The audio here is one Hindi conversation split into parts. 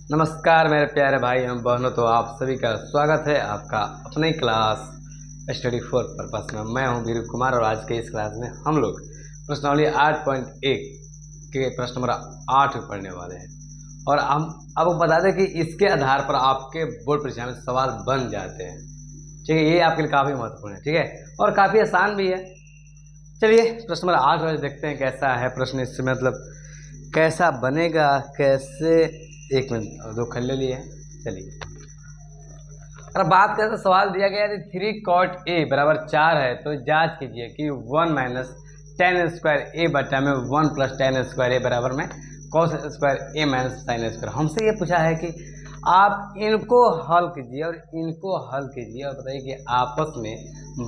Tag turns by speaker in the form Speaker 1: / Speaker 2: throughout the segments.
Speaker 1: नमस्कार मेरे प्यारे भाई एवं बहनों, तो आप सभी का स्वागत है आपका अपनी क्लास स्टडी फॉर पर्पस में। मैं हूं वीरू कुमार और आज के इस क्लास में हम लोग प्रश्नावली 8.1 के प्रश्न नंबर 8 में पढ़ने वाले हैं। और हम आपको बता दें कि इसके आधार पर आपके बोर्ड परीक्षा में सवाल बन जाते हैं। ठीक है, ये आपके लिए काफ़ी महत्वपूर्ण है। ठीक है, और काफ़ी आसान भी है। चलिए प्रश्न नंबर 8 वाले देखते हैं कैसा है प्रश्न। इससे मतलब कैसा बनेगा, कैसे। एक मिनट, दो खल्ले लिए हैं। चलिए, अगर बात करें तो सवाल दिया गया है 3 cot a बराबर 4 है, तो जांच कीजिए कि 1 माइनस tan स्क्वायर a बटा में 1 प्लस tan स्क्वायर a बराबर में cos square a minus sin square. हमसे ये पूछा है कि आप इनको हल कीजिए और इनको हल कीजिए और बताइए कि आपस में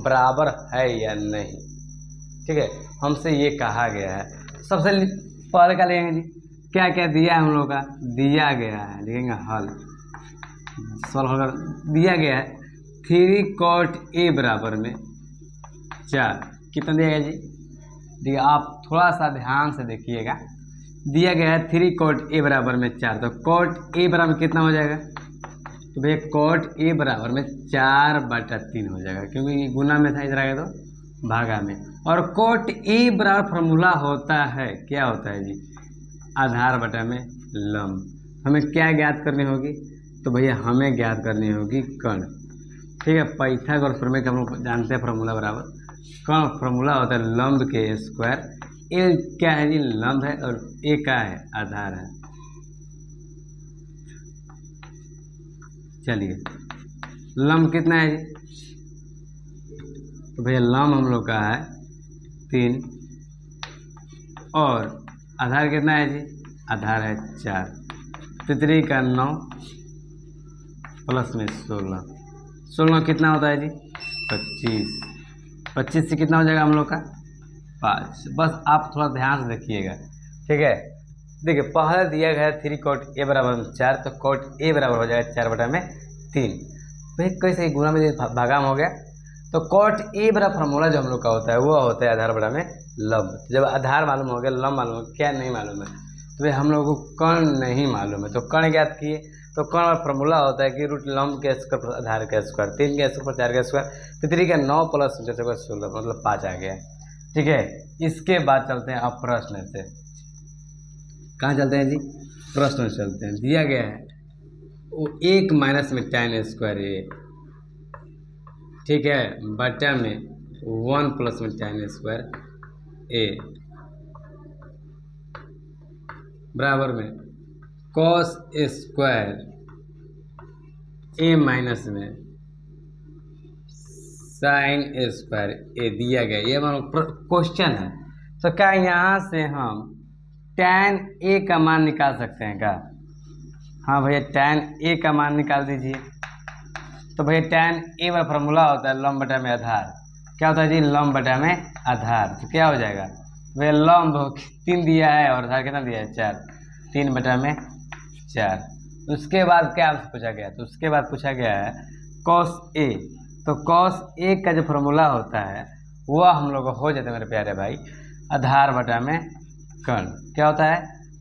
Speaker 1: बराबर है या नहीं। ठीक है, हमसे ये कहा गया है। सबसे पहले क्या लेंगे जी, क्या क्या दिया है हम लोग का, दिया गया है, लिखेंगे हल। सॉल्व दिया गया है 3 cot a बराबर में 4। कितना दिया गया जी, देखिए आप थोड़ा सा ध्यान से देखिएगा। दिया गया है 3 cot a बराबर में 4, तो cot a बराबर कितना हो जाएगा, तो भैया cot a बराबर में 4/3 हो जाएगा, क्योंकि गुना में था, इधर आ गया तो भागा में। और cot a बराबर फॉर्मूला होता है, क्या होता है जी, आधार बटा में लंब। हमें क्या ज्ञात करनी होगी, तो भैया हमें ज्ञात करनी होगी कर्ण। ठीक है, पाइथागोरस प्रमेय का हम लोग जानते हैं फॉर्मूला बराबर कर्ण। फॉर्मूला होता है लंब के स्क्वायर। ए क्या है जी, लंब है, और ए क्या है, आधार है। चलिए, लंब कितना है जी, तो भैया लंब हम लोग का है 3 और आधार कितना है जी, आधार है 4। 3 का 9 प्लस में 16। 16 कितना होता है जी, 25। 25 से कितना हो जाएगा हम लोग का 5। बस आप थोड़ा ध्यान से देखिएगा। ठीक है, देखिए पहले दिया गया है 3 cot a बराबर में 4, तो cot a बराबर हो जाएगा 4/3। भाई कैसे गुना में भागा में हो गया, तो cot a बराबर फॉर्मूला जो हम लोग का होता है वो होता है आधार बटा में लंब। जब आधार मालूम हो गया, लंब मालूम हो गया, क्या नहीं मालूम है, तो भाई हम लोगों को कर्ण नहीं मालूम है, तो कर्ण ज्ञात किए। तो कर्ण का फॉर्मूला होता है कि रूट लंब के स्क्वायर पर आधार का स्क्वायर, 3 के स्क्वायर पर 4 का स्क्वायर, 3 का 9 प्लस 16 मतलब 5 आ गया। ठीक है, इसके बाद चलते हैं अब प्रश्न से। कहाँ चलते हैं जी, प्रश्न चलते हैं। दिया गया है वो 1 माइनस में tan स्क्वायर a, ठीक है, बटा में 1 प्लस में tan स्क्वायर a बराबर में cos स्क्वायर a माइनस में sin स्क्वायर a दिया गया। ये हमारा क्वेश्चन है। तो क्या यहाँ से हम tan a का मान निकाल सकते हैं क्या? हाँ भैया, tan a का मान निकाल दीजिए। तो भैया tan a का फॉर्मूला होता है लंब बटा में आधार। क्या होता है जी, लंब बटा में आधार। तो क्या हो जाएगा, वह लंब 3 दिया है और आधार कितना दिया है 4, 3/4। उसके बाद क्या आपसे पूछा गया, तो उसके बाद पूछा गया है cos a। तो cos a का जो फॉर्मूला होता है वह हम लोग को हो जाता है मेरे प्यारे भाई आधार बटा में कर्ण। क्या होता है,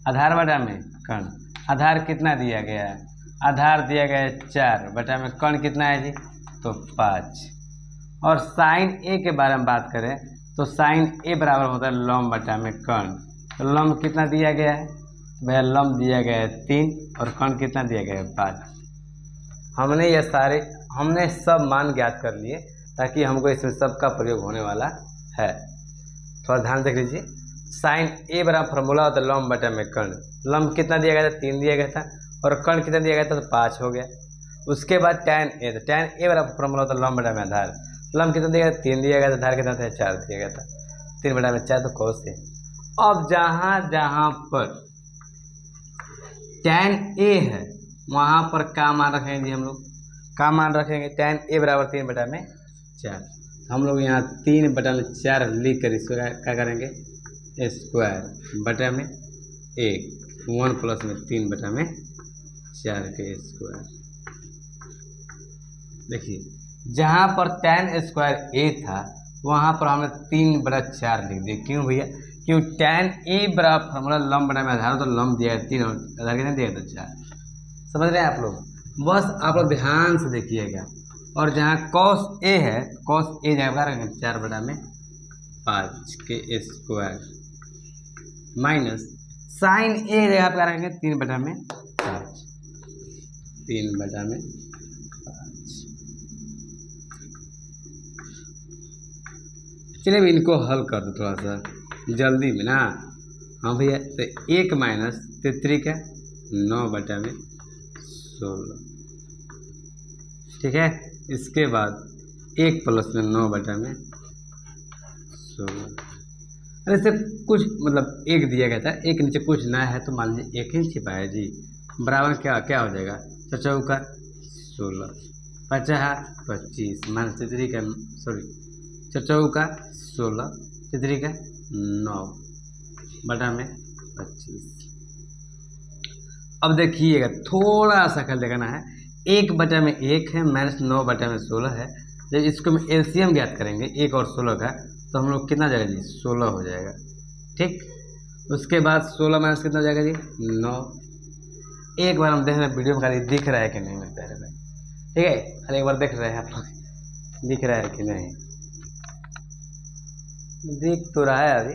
Speaker 1: आधार बटा में कर्ण। आधार कितना दिया गया है, आधार दिया गया है 4 बटा में कर्ण कितना है जी, तो 5। और साइन a के बारे में बात करें तो साइन a बराबर होता है लंब बटा में कर्ण। तो लंब कितना दिया गया है, भैया लंब दिया गया है 3 और कर्ण कितना दिया गया है 5। हमने सब मान ज्ञात कर लिए ताकि हमको इसमें सबका प्रयोग होने वाला है। थोड़ा ध्यान देख लीजिए। साइन a बराबर फॉर्मूला होता है लंब बटा में कर्ण। लंब कितना दिया गया था, 3 दिया गया था, और कर्ण कितना दिया गया था, तो 5 हो गया। उसके बाद tan a, तो tan a बराबर फॉर्मूला होता है लंब बटा में आधार। लंब कितना दिया गया, 3 दिया गया था, आधार कितना था 4 दिया गया था, 3/4 तो cos a। अब जहाँ जहाँ पर tan a है वहाँ पर क्या मान रखेंगे जी, हम लोग क्या मान रखेंगे, tan a बराबर 3/4। हम लोग यहाँ 3/4 लिख कर इसको क्या करेंगे, स्क्वायर बटा में 1 प्लस में 3/4 के स्क्वायर। देखिए जहाँ पर tan स्क्वायर a था वहाँ पर हमने 3/4 लिख दिया। क्यों भैया, क्यों tan a बराबर फॉर्मूला लंब बटा में आधार, तो लंब दिया है 3 और आधार कितना दिया है तो 4। समझ रहे हैं आप लोग? बस आप लोग ध्यान से देखिएगा। और जहाँ कॉस ए है, कॉस ए जगह रखेंगे 4/5 के स्क्वायर माइनस साइन ए जगह पर रखेंगे 3/5, 3/5। चलिए अभी इनको हल कर दो थोड़ा सा जल्दी में ना। हाँ भैया, तो 1 माइनस 3 का 9/16, ठीक है। इसके बाद 1 प्लस में 9/16। अरे इससे कुछ मतलब 1 दिया गया था, 1 नीचे कुछ ना है तो मान लीजिए 1 ही छिपा है जी। बराबर क्या क्या हो जाएगा? 4 का 16, 50 25 माइनस 3 का सॉरी 4 का 16, 3 का 9/25। अब देखिएगा थोड़ा सा ख्याल देखना है। 1/1 है माइनस 9/16 है। जब इसको हम एलसीएम ज्ञात करेंगे 1 और 16 का, तो हम लोग कितना जाएगा जी? 16 हो जाएगा, ठीक। उसके बाद 16 माइनस कितना हो जाएगा जी? 9। एक बार हम देख रहे हैं वीडियो में खाली दिख रहा है कि नहीं मेरे प्यारे भाई, ठीक है। खाली एक बार देख रहे हैं आप लोग, दिख रहा है कि नहीं? दिख तो रहा है अभी।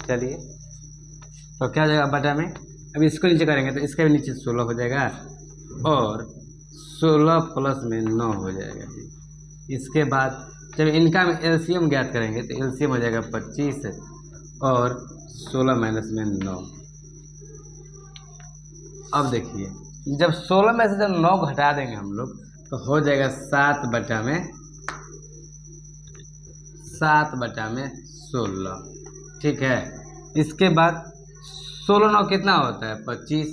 Speaker 1: चलिए तो क्या हो जाएगा बटा में? अभी इसको नीचे करेंगे तो इसका भी नीचे 16 हो जाएगा और 16 प्लस में 9 हो जाएगा जी। इसके बाद जब इनका हम एलसीएम ज्ञात करेंगे तो एलसीएम हो जाएगा 25 और 16 माइनस में 9। अब देखिए जब 16 में से जब 9 घटा देंगे हम लोग तो हो जाएगा 7/16, ठीक है। इसके बाद 16 9 कितना होता है? 25,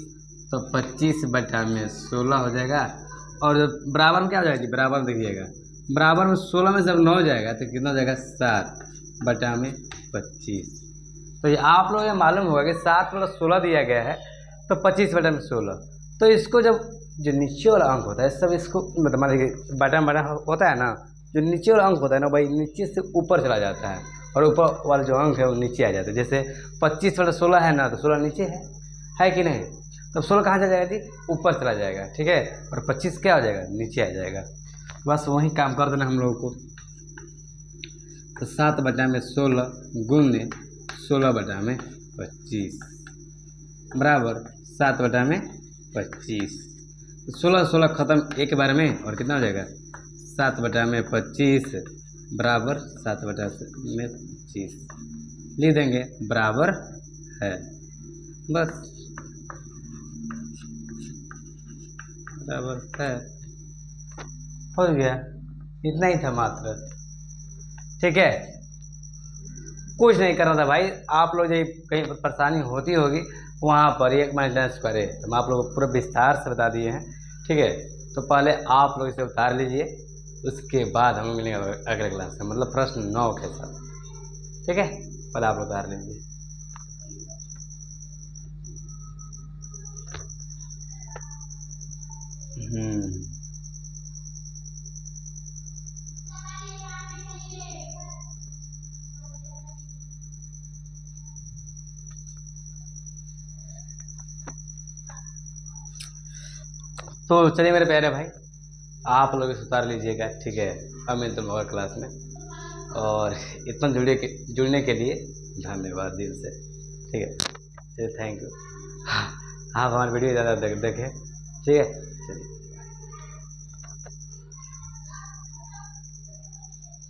Speaker 1: तो 25/16 हो जाएगा। और बराबर में क्या हो जाएगा जी? बराबर देखिएगा, बराबर में 16 में जब 9 जाएगा तो कितना हो जाएगा? 7/25। तो ये आप लोग ये मालूम होगा कि 7 + 16 दिया गया है तो 25/16। तो इसको जब जो नीचे वाला अंक होता है सब इसको मतलब मान लीजिए बटा होता है ना, जो नीचे वाला अंक होता है ना भाई नीचे से ऊपर चला जाता है और ऊपर वाला जो अंक है वो नीचे आ जाता है। जैसे 25/16 है ना, तो 16 नीचे है कि नहीं? तब 16 कहाँ चला जाएगा जी? ऊपर चला जाएगा, ठीक है। और 25 क्या हो जाएगा? नीचे आ जाएगा। बस वही काम कर देना हम लोगों को। तो 7/16 गुने 16/25 बराबर 7/25। 16 खत्म एक बार में और कितना हो जाएगा? 7/25 बराबर 7/25 लिख देंगे, बराबर है। बस बराबर है, हो गया। इतना ही था मात्र, ठीक है। कुछ नहीं करना था भाई। आप लोग जो कहीं परेशानी होती होगी वहाँ पर एक मेंटेनेंस करे तो हम आप लोगों को पूरा विस्तार से बता दिए हैं, ठीक है। तो पहले आप लोग इसे उतार लीजिए, उसके बाद हम मिलेंगे अगले क्लास में, मतलब प्रश्न 9 के साथ, ठीक है। पहले आप लोग उतार लीजिए। तो चलिए मेरे प्यारे भाई, आप लोग इसे उतार लीजिएगा, ठीक है। अब मिलते हैं मगर क्लास में। और इतना जुड़ने के लिए धन्यवाद दिल से, ठीक है। चलिए थैंक यू। आप हमारी वीडियो ज़्यादा देखें, ठीक है। चलिए।